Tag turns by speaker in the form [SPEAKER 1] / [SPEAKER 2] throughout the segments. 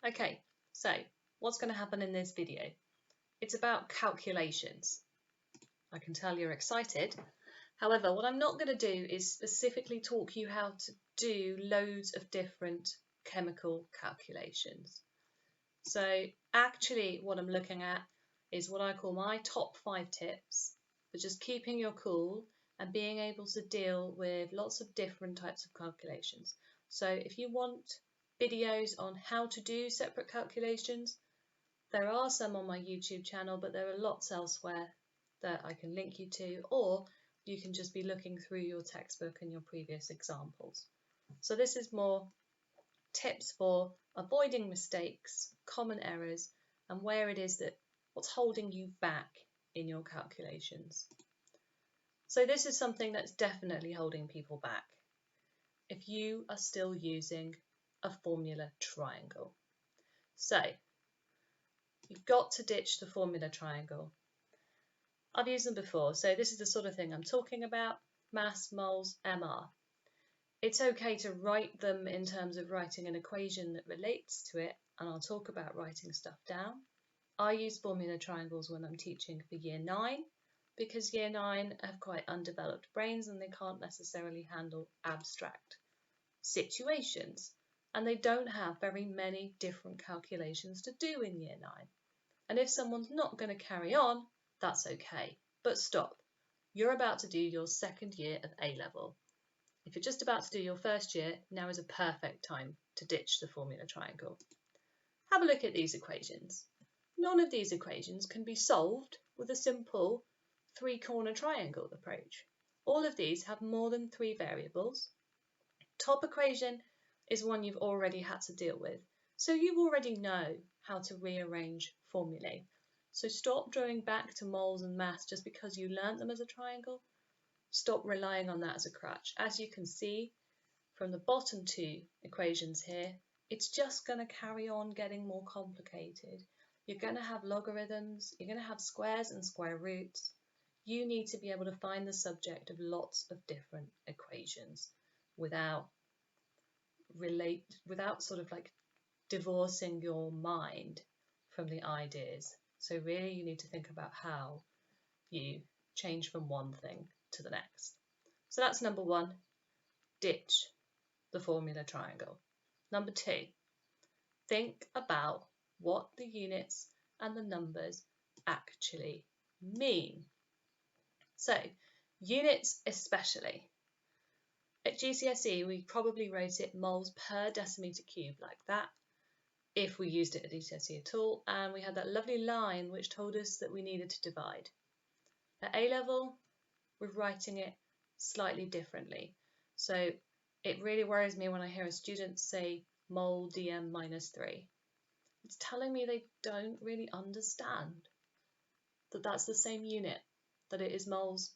[SPEAKER 1] Okay, so what's going to happen in this video? It's about calculations. I can tell you're excited. However, what I'm not going to do is specifically talk you how to do loads of different chemical calculations. So actually what I'm looking at is what I call my top 5 tips for just keeping your cool and being able to deal with lots of different types of calculations. So if you want videos on how to do separate calculations, there are some on my YouTube channel, but there are lots elsewhere that I can link you to, or you can just be looking through your textbook and your previous examples. So this is more tips for avoiding mistakes, common errors, and where it is that what's holding you back in your calculations. So this is something that's definitely holding people back if you are still using a formula triangle. So you've got to ditch the formula triangle. I've used them before, so this is the sort of thing I'm talking about: mass, moles, MR. It's okay to write them in terms of writing an equation that relates to it, and I'll talk about writing stuff down. I use formula triangles when I'm teaching for year 9 because year 9 have quite undeveloped brains and they can't necessarily handle abstract situations, and they don't have very many different calculations to do in year 9. And if someone's not going to carry on, that's okay. But stop. You're about to do your second year of A-level. If you're just about to do your first year, now is a perfect time to ditch the formula triangle. Have a look at these equations. None of these equations can be solved with a simple 3-corner triangle approach. All of these have more than 3 variables. Top equation is one you've already had to deal with, so you already know how to rearrange formulae. So stop drawing back to moles and mass just because you learnt them as a triangle. Stop relying on that as a crutch. As you can see from the bottom 2 equations here, it's just going to carry on getting more complicated. You're going to have logarithms, you're going to have squares and square roots. You need to be able to find the subject of lots of different equations without sort of like divorcing your mind from the ideas. So really you need to think about how you change from one thing to the next. So that's number 1, ditch the formula triangle. Number 2, think about what the units and the numbers actually mean. So units especially. At GCSE we probably wrote it moles per decimetre cubed like that, if we used it at GCSE at all, and we had that lovely line which told us that we needed to divide. At A-level we're writing it slightly differently. So it really worries me when I hear a student say mole dm minus 3. It's telling me they don't really understand that that's the same unit, that it is moles,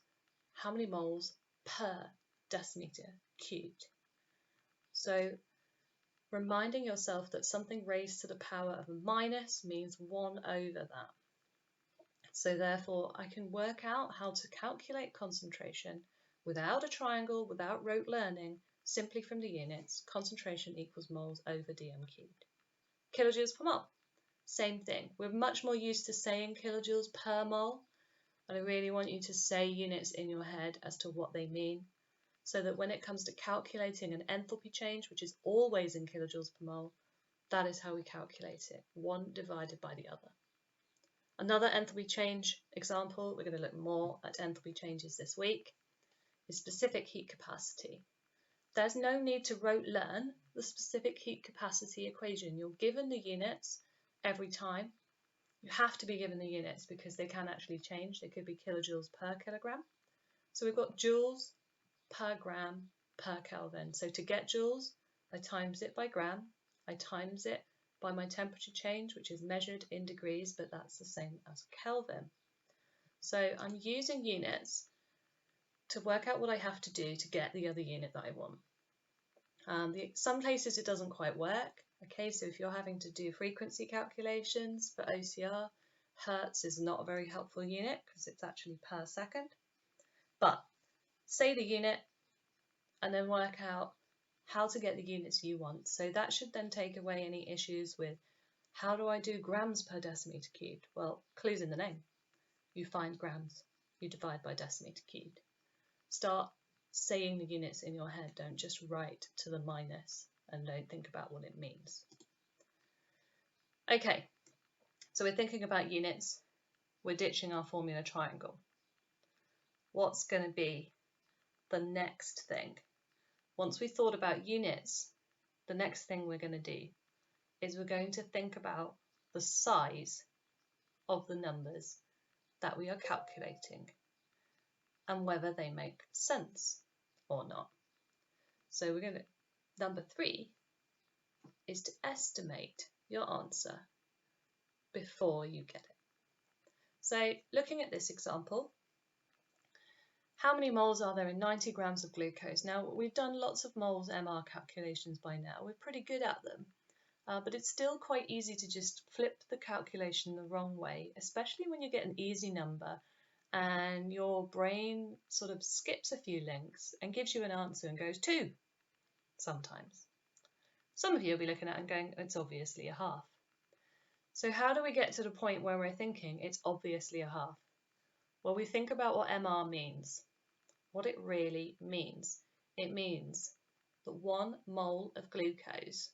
[SPEAKER 1] how many moles per decimetre cubed. So reminding yourself that something raised to the power of a minus means 1 over that. So therefore I can work out how to calculate concentration without a triangle, without rote learning, simply from the units. Concentration equals moles over dm cubed. Kilojoules per mole, same thing. We're much more used to saying kilojoules per mole, and I really want you to say units in your head as to what they mean, so that when it comes to calculating an enthalpy change, which is always in kilojoules per mole, that is how we calculate it, 1 divided by the other. Another enthalpy change example, we're going to look more at enthalpy changes this week, is specific heat capacity. There's no need to rote learn the specific heat capacity equation. You're given the units every time. You have to be given the units because they can actually change. They could be kilojoules per kilogram. So we've got joules per gram per Kelvin. So to get joules, I times it by gram, I times it by my temperature change, which is measured in degrees, but that's the same as Kelvin. So I'm using units to work out what I have to do to get the other unit that I want. Some places it doesn't quite work. Okay, so if you're having to do frequency calculations for OCR, Hertz is not a very helpful unit because it's actually per second. But say the unit and then work out how to get the units you want. So that should then take away any issues with How do I do grams per decimetre cubed? Well, clue's in the name. You find grams, you divide by decimetre cubed. Start saying the units in your head, don't just write to the minus and don't think about what it means. Okay, so we're thinking about units, we're ditching our formula triangle. What's going to be the next thing? Once we've thought about units, the next thing we're going to do is we're going to think about the size of the numbers that we are calculating and whether they make sense or not. So we're going to, number 3 is to estimate your answer before you get it. So looking at this example, how many moles are there in 90 grams of glucose? Now, we've done lots of moles MR calculations by now. We're pretty good at them, but it's still quite easy to just flip the calculation the wrong way, especially when you get an easy number and your brain sort of skips a few links and gives you an answer and goes 2 sometimes. Some of you will be looking at it and going, it's obviously a half. So how do we get to the point where we're thinking it's obviously a half? Well, we think about what MR means. What it really means. It means that 1 mole of glucose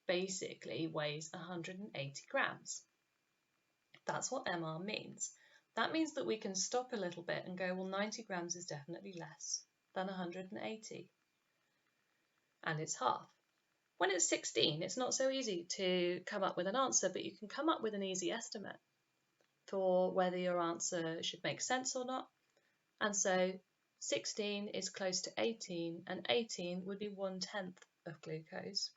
[SPEAKER 1] basically weighs 180 grams. That's what MR means. That means that we can stop a little bit and go, well, 90 grams is definitely less than 180. And it's half. When it's 16, it's not so easy to come up with an answer, but you can come up with an easy estimate for whether your answer should make sense or not. And so 16 is close to 18, and 18 would be 1/10 of glucose,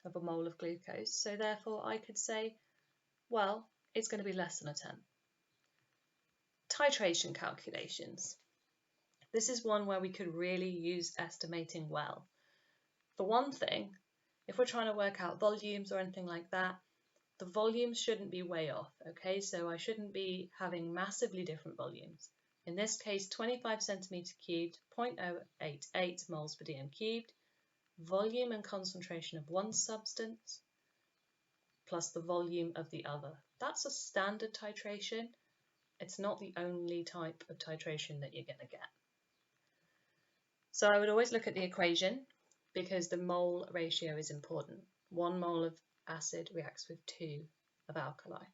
[SPEAKER 1] of a mole of glucose. So therefore I could say, well, it's going to be less than a 10. Titration calculations. This is one where we could really use estimating well. For one thing, if we're trying to work out volumes or anything like that, the volumes shouldn't be way off, okay? So I shouldn't be having massively different volumes. In this case, 25 centimetre cubed, 0.088 moles per dm cubed, volume and concentration of one substance plus the volume of the other. That's a standard titration. It's not the only type of titration that you're going to get. So I would always look at the equation because the mole ratio is important. 1 mole of acid reacts with 2 of alkali.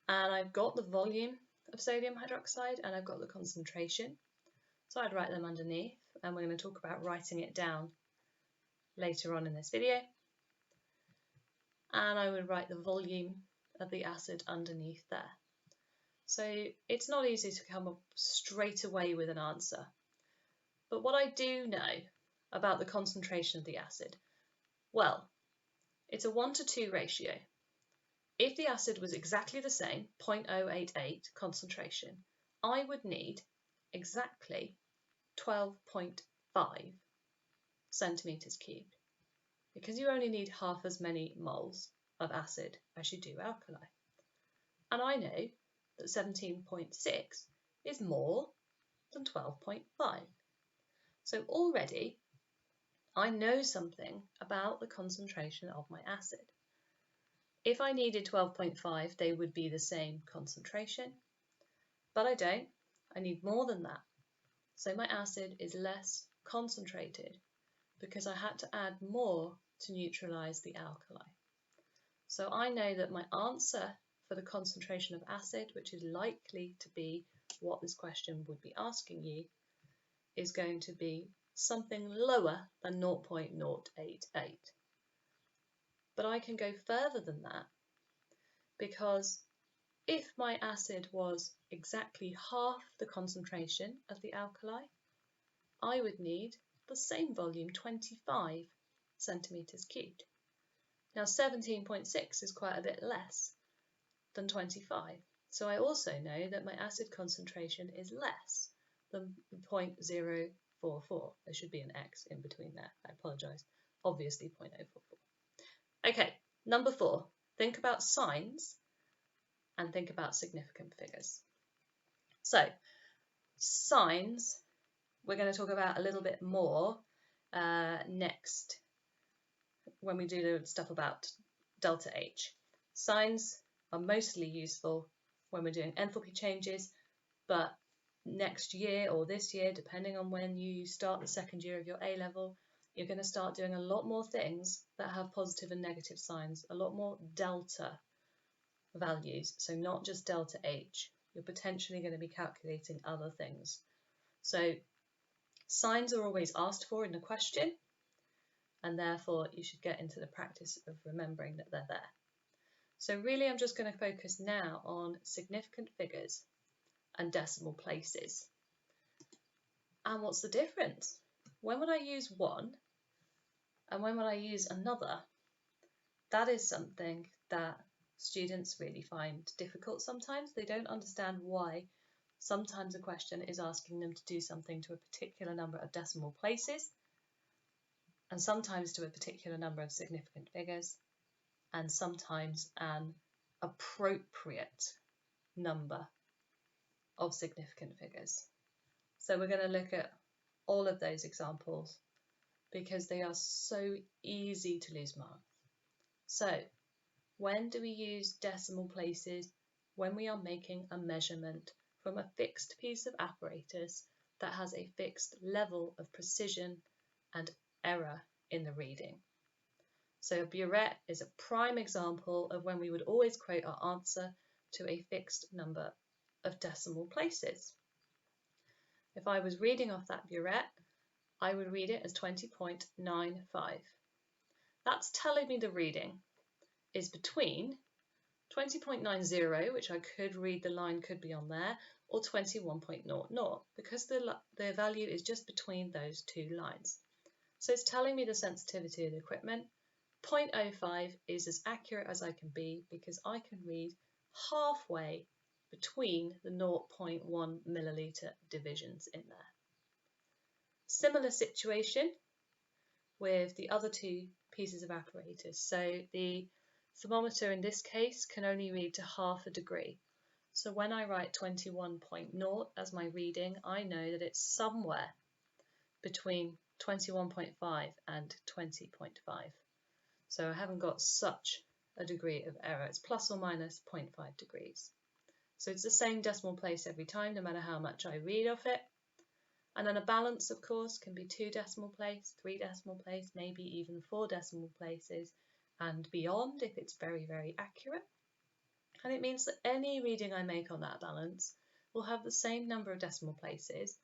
[SPEAKER 1] And I've got the volume of sodium hydroxide and I've got the concentration. So I'd write them underneath, and we're going to talk about writing it down later on in this video. And I would write the volume of the acid underneath there. So it's not easy to come up straight away with an answer. But what I do know about the concentration of the acid, well, it's a 1:2 ratio. If the acid was exactly the same, 0.088 concentration, I would need exactly 12.5 centimetres cubed, because you only need half as many moles of acid as you do alkali. And I know that 17.6 is more than 12.5. So already I know something about the concentration of my acid. If I needed 12.5, they would be the same concentration, but I don't. I need more than that. So my acid is less concentrated because I had to add more to neutralize the alkali. So I know that my answer for the concentration of acid, which is likely to be what this question would be asking you, is going to be something lower than 0.088. But I can go further than that, because if my acid was exactly half the concentration of the alkali, I would need the same volume, 25 centimetres cubed. Now 17.6 is quite a bit less than 25, so I also know that my acid concentration is less than 0.044. There should be an X in between there, I apologise, obviously 0.044. Okay, number 4, think about signs and think about significant figures. So signs we're going to talk about a little bit more next when we do the stuff about delta H. Signs are mostly useful when we're doing enthalpy changes, but next year or this year, depending on when you start the second year of your A level, you're going to start doing a lot more things that have positive and negative signs, a lot more delta values, so not just delta H. You're potentially going to be calculating other things. So signs are always asked for in the question, and therefore you should get into the practice of remembering that they're there. So really I'm just going to focus now on significant figures and decimal places. And what's the difference? When would I use one and when would I use another? That is something that students really find difficult sometimes. They don't understand why sometimes a question is asking them to do something to a particular number of decimal places, and sometimes to a particular number of significant figures, and sometimes an appropriate number of significant figures. So we're going to look at all of those examples because they are so easy to lose marks. So when do we use decimal places? When we are making a measurement from a fixed piece of apparatus that has a fixed level of precision and error in the reading. So a burette is a prime example of when we would always quote our answer to a fixed number of decimal places. If I was reading off that burette, I would read it as 20.95. That's telling me the reading is between 20.90, which I could read, the line could be on there, or 21.00, because the value is just between those two lines. So it's telling me the sensitivity of the equipment. 0.05 is as accurate as I can be because I can read halfway between the 0.1 milliliter divisions in there. Similar situation with the other two pieces of apparatus. So the thermometer in this case can only read to half a degree. So when I write 21.0 as my reading, I know that it's somewhere between 21.5 and 20.5. So I haven't got such a degree of error. It's plus or minus 0.5 degrees. So it's the same decimal place every time, no matter how much I read of it. And then a balance, of course, can be 2 decimal place, 3 decimal place, maybe even 4 decimal places and beyond if it's very, very accurate. And it means that any reading I make on that balance will have the same number of decimal places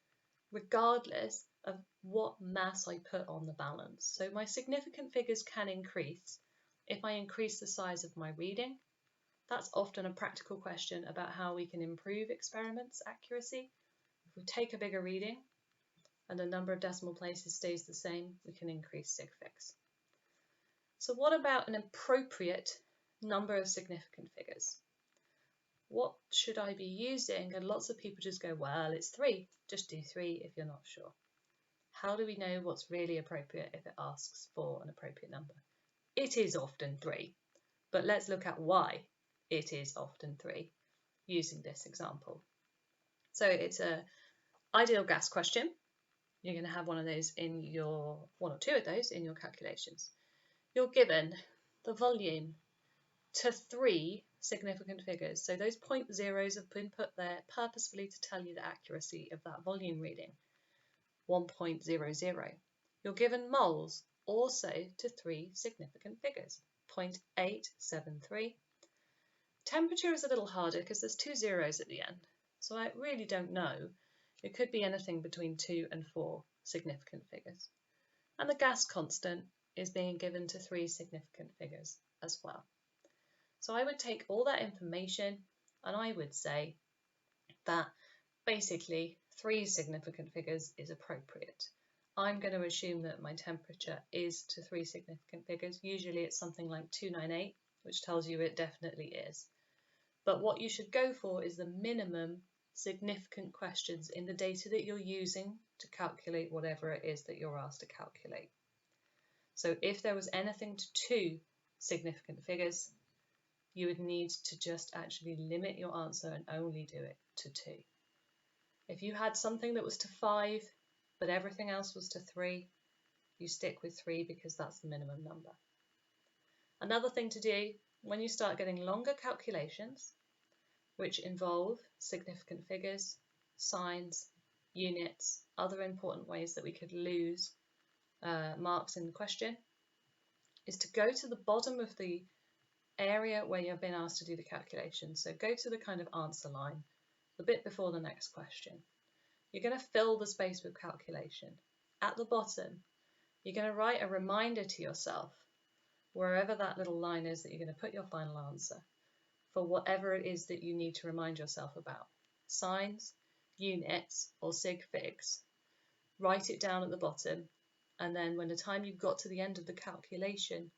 [SPEAKER 1] regardless of what mass I put on the balance. So my significant figures can increase if I increase the size of my reading. That's often a practical question about how we can improve experiments' accuracy. If we take a bigger reading and the number of decimal places stays the same, we can increase sig figs. So what about an appropriate number of significant figures? What should I be using? And lots of people just go, well, it's 3. Just do 3 if you're not sure. How do we know what's really appropriate if it asks for an appropriate number? It is often 3, but let's look at why it is often 3 using this example. So it's an ideal gas question. You're going to have one or two of those in your calculations. You're given the volume to 3 significant figures. So those point zeros have been put there purposefully to tell you the accuracy of that volume reading, 1.00. You're given moles also to 3 significant figures, 0.873. Temperature is a little harder because there's 2 zeros at the end. So I really don't know. It could be anything between 2 and 4 significant figures. And the gas constant is being given to 3 significant figures as well. So I would take all that information and I would say that basically 3 significant figures is appropriate. I'm going to assume that my temperature is to 3 significant figures. Usually it's something like 298, which tells you it definitely is. But what you should go for is the minimum significant questions in the data that you're using to calculate whatever it is that you're asked to calculate. So if there was anything to 2 significant figures, you would need to just actually limit your answer and only do it to 2. If you had something that was to 5, but everything else was to 3, you stick with 3 because that's the minimum number. Another thing to do when you start getting longer calculations, which involve significant figures, signs, units, other important ways that we could lose marks in the question, is to go to the bottom of the area where you've been asked to do the calculation. So go to the kind of answer line, the bit before the next question. You're going to fill the space with calculation. At the bottom, you're going to write a reminder to yourself, wherever that little line is that you're going to put your final answer, for whatever it is that you need to remind yourself about. Signs, units, or sig figs. Write it down at the bottom, and then when the time you've got to the end of the calculation,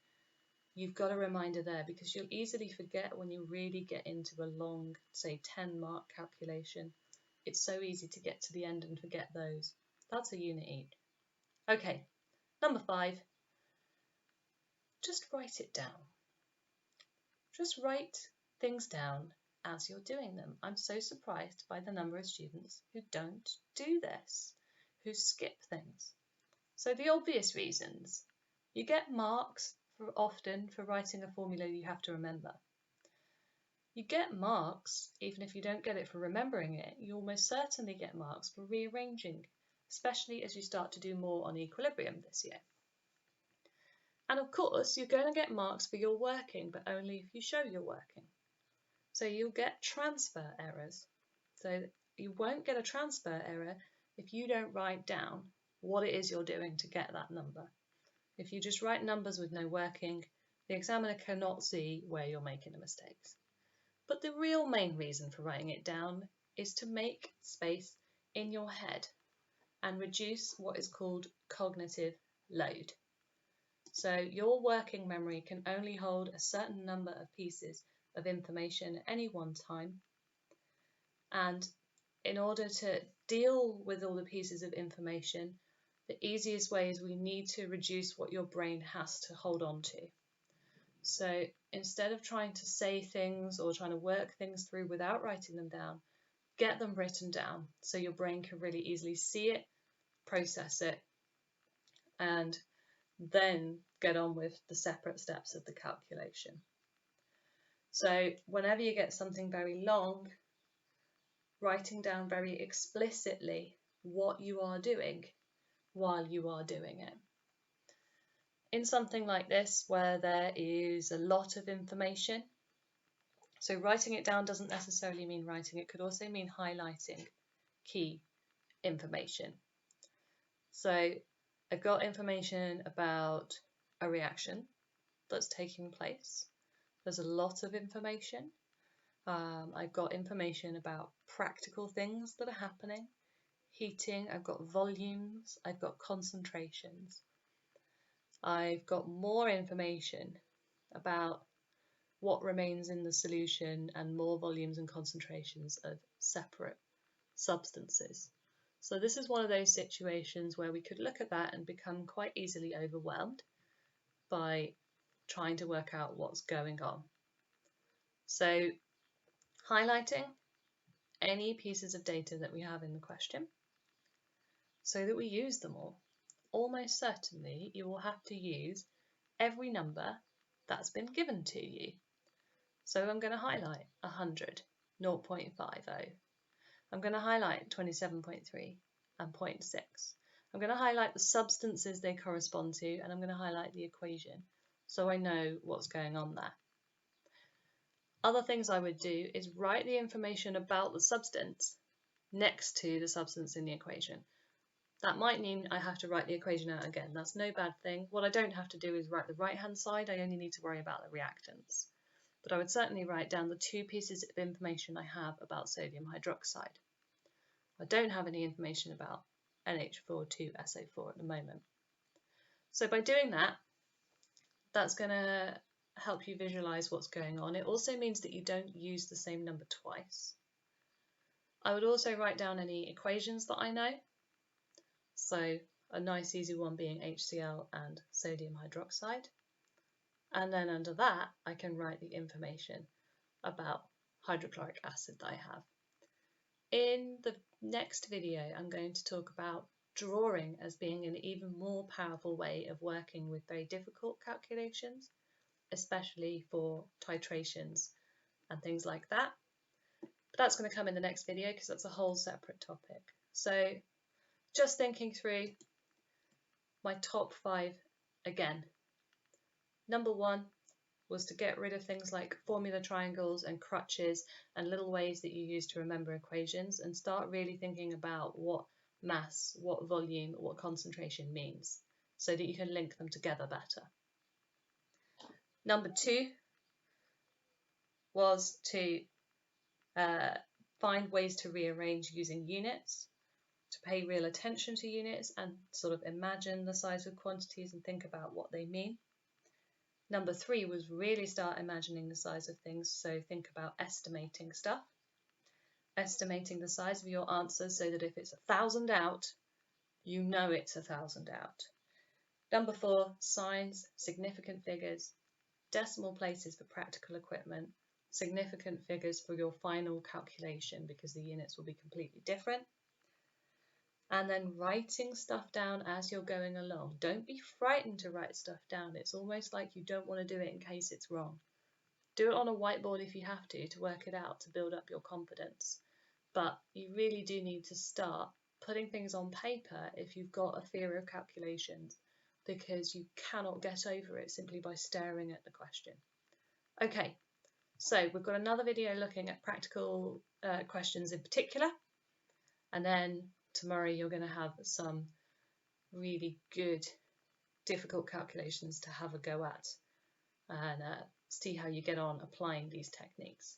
[SPEAKER 1] you've got a reminder there, because you'll easily forget when you really get into a long, say 10-mark calculation. It's so easy to get to the end and forget those. That's a unit each. Okay, number 5, just write it down. Just write things down as you're doing them. I'm so surprised by the number of students who don't do this, who skip things. So the obvious reasons: you get marks often for writing a formula you have to remember. You get marks even if you don't get it for remembering it. You almost certainly get marks for rearranging, especially as you start to do more on equilibrium this year. And of course, you're going to get marks for your working, but only if you show you're working. So you'll get transfer errors. So you won't get a transfer error if you don't write down what it is you're doing to get that number. If you just write numbers with no working, the examiner cannot see where you're making the mistakes. But the real main reason for writing it down is to make space in your head and reduce what is called cognitive load. So your working memory can only hold a certain number of pieces of information at any one time. And in order to deal with all the pieces of information, the easiest way is we need to reduce what your brain has to hold on to. So instead of trying to say things or trying to work things through without writing them down, get them written down so your brain can really easily see it, process it, and then get on with the separate steps of the calculation. So whenever you get something very long, writing down very explicitly what you are doing while you are doing it. In something like this, where there is a lot of information, so writing it down doesn't necessarily mean writing, it could also mean highlighting key information. So I've got information about a reaction that's taking place. There's a lot of information. I've got information about practical things that are happening, heating, I've got volumes, I've got concentrations. I've got more information about what remains in the solution and more volumes and concentrations of separate substances. So this is one of those situations where we could look at that and become quite easily overwhelmed by trying to work out what's going on. So highlighting any pieces of data that we have in the question so that we use them all. Almost certainly you will have to use every number that's been given to you. So I'm going to highlight 100, 0.50. I'm going to highlight 27.3 and 0.6. I'm going to highlight the substances they correspond to, and I'm going to highlight the equation so I know what's going on there. Other things I would do is write the information about the substance next to the substance in the equation. That might mean I have to write the equation out again. That's no bad thing. What I don't have to do is write the right-hand side. I only need to worry about the reactants. But I would certainly write down the 2 pieces of information I have about sodium hydroxide. I don't have any information about NH4,2SO4 at the moment. So by doing that, that's going to help you visualize what's going on. It also means that you don't use the same number twice. I would also write down any equations that I know. So a nice easy one being HCl and sodium hydroxide. And then under that, I can write the information about hydrochloric acid that I have. In the next video, I'm going to talk about drawing as being an even more powerful way of working with very difficult calculations, especially for titrations and things like that. But that's going to come in the next video because that's a whole separate topic. So just thinking through my top 5 again. Number 1 was to get rid of things like formula triangles and crutches and little ways that you use to remember equations, and start really thinking about what mass, what volume, what concentration means, so that you can link them together better. Number 2 was to find ways to rearrange using units, to pay real attention to units and sort of imagine the size of quantities and think about what they mean. Number 3 was really start imagining the size of things, so think about estimating stuff. Estimating the size of your answer so that if it's 1,000 out, you know it's 1,000 out. Number 4, signs, significant figures, decimal places for practical equipment, significant figures for your final calculation because the units will be completely different. And then writing stuff down as you're going along. Don't be frightened to write stuff down. It's almost like you don't want to do it in case it's wrong. Do it on a whiteboard if you have to work it out, to build up your confidence. But you really do need to start putting things on paper if you've got a fear of calculations, because you cannot get over it simply by staring at the question. Okay, so we've got another video looking at practical questions in particular, and then tomorrow you're going to have some really good difficult calculations to have a go at and see how you get on applying these techniques.